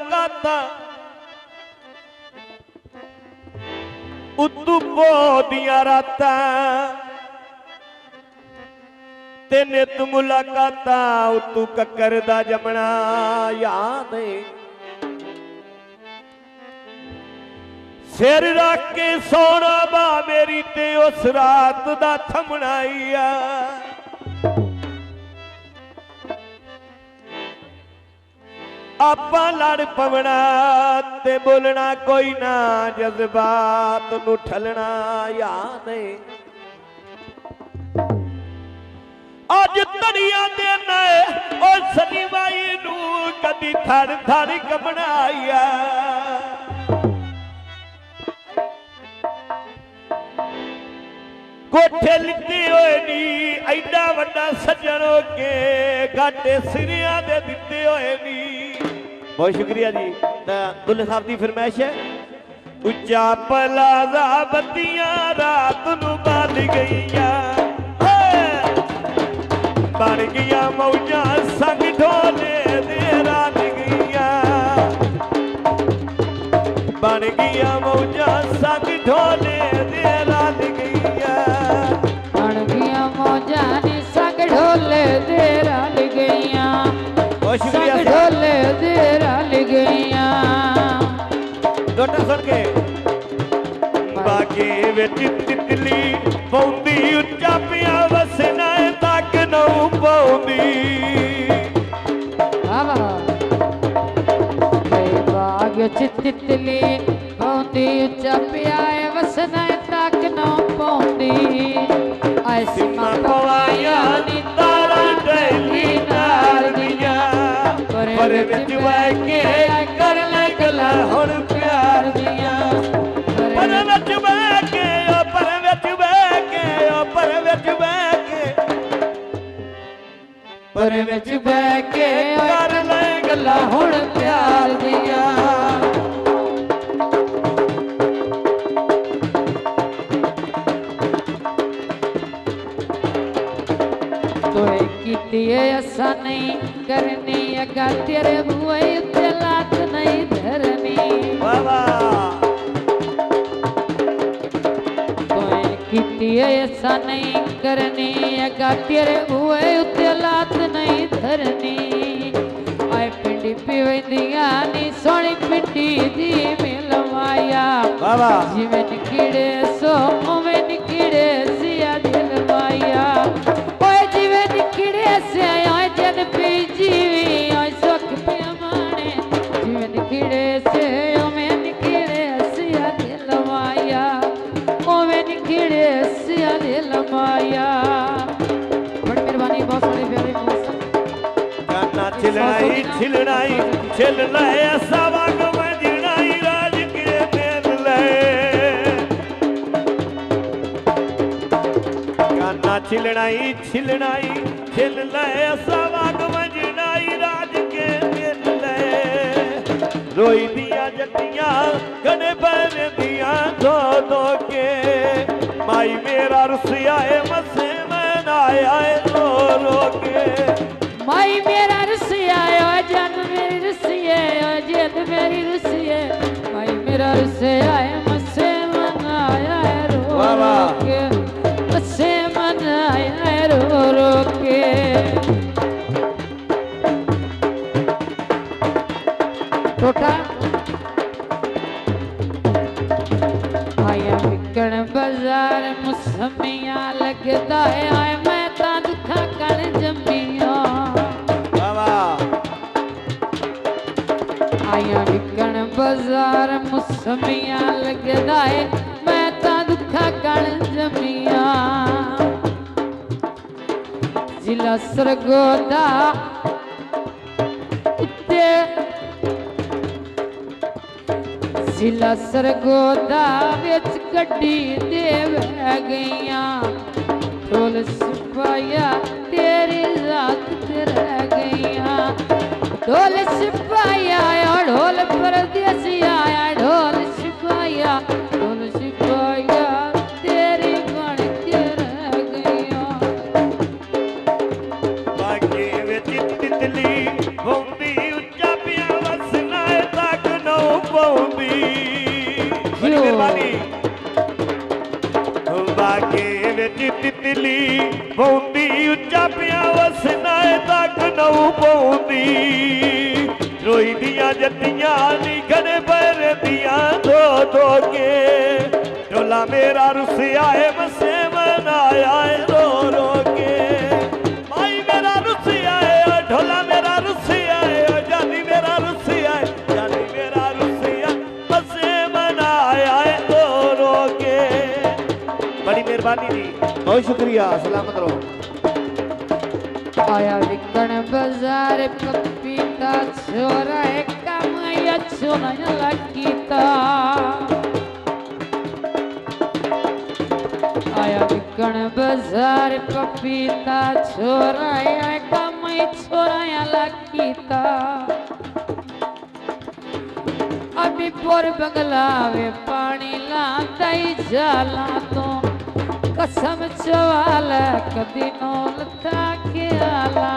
मुलाकातां उत्तू पोदियां रातां ते नित मुलाकातां उत्तू कक्कर दा जमना याद है सिर रख के सोना बा मेरी ते उस रात दा थमना आ आपां लड़ पवना ते बोलना कोई ना जज्बात नू ठलना याद है अज तड़िया देना और सनी माई नू कदी थड़ थड़ कमना आ कोठे लिते होए नी ऐडा वड्डा सज्जन हो के घाटे सिरिया दे दिते होए नी। बहुत शुक्रिया जी। दुल्हे साहब की फरमाइश है उच्चा पलाजा बत्तियां रात नू बाल गईया बन गया मौजा संग ढोले दे रात गईया बन गया मौजा संग ढोले दे रात गईया ढोले दे रल गईया संग ढोले दे रल गईया दोटा सुन के बागे विच तितली पौंदी उच्चा पिया वसना तक नौ पौंदी बाग विच तितली पौंदी उच्चा पिया वसना तक नौ पौंदी सीमा पवाया नी तारा डैली नार दिया पर विच बह के कर ले गला हुण प्यार दिया पर विच बह के पर विच बह के पर विच बह के पर विच बह के कर ले गला हुण प्यार दिया ऐसा नहीं करनी अगा तेरे बुए उत्ते लात नहीं धरनी ऐसा नहीं करनी अगा तेरे बुए उत्ते लात नहीं धरनी आए पिंडी पिवंदियां नी सोनी पिंडी दी मिलवाया जिवें निकड़े सो उवें निकड़े सिया दिलवाया जन पी जीवी सुख पियाने जीवन किड़े से ओमें निकड़े सिया दिलवाया ओमें निकड़े सिया दिलवाया। बड़ी मेहरबानी बहुत सारे प्यारे गाना छिलनाई छिलनाई छिल ले ऐसा वाग वजनाई राज के मेल ले गाना छिलनाई छिलनाई छिल ले सवाग वजनाई राज के दिल ले रोई दिया जटियां गने पैने दिया दो दो के माई मेरा रुसिया है मसे मैं आया है रो रो के माई मेरा रुसिया है जन मेरी रुसिया है जिद मेरी रुसिया माई मेरा रुसिया है मसे मैं आया है रो रो के मसे मैं आया है रो रो के टोटा आया विकण बाजार मुसमिया लगदा है आए मैं ता दुखा कण जमिया आया विकण बाजार मुसमिया लगदा है मैं ता दुखा कण जमिया जिला सरगोदा उत्ते जिला सरगोदा विच गड्डी दे बह गईया ढोल सिपाहिया तेरी रात ते रह गईया ढोल सिपाहिया ढोल परदेसी आया ढोल सिपाहिया तेरी बन के रह गईया। बागे विच तितली पौंदी उच्चा पिया वसना पौंदी उच्चा पिया वसना तक नऊ पौंदी रोई दिया जतियां नी घने पैर दिया दो दो के ढोला मेरा रुसिया है मसे मनाया है रो रो के भाई मेरा रुसिया है ढोला मेरा रुसिया है जानी मेरा रुसिया है जानी मेरा रुसिया मसे मनाया है रो रो के। बड़ी मेहरबानी जी, बहुत शुक्रिया, सलामत रहो। आया विकण बाजार पपीता छोरा एक कमाया छोरा लकीता आया विकण बाजार पपीता छोरा एक कमाई छोरा लकीता अभी पोर बंगला वे पानी लाता ही जाला तो कसम चवाल कदी नो लता के आला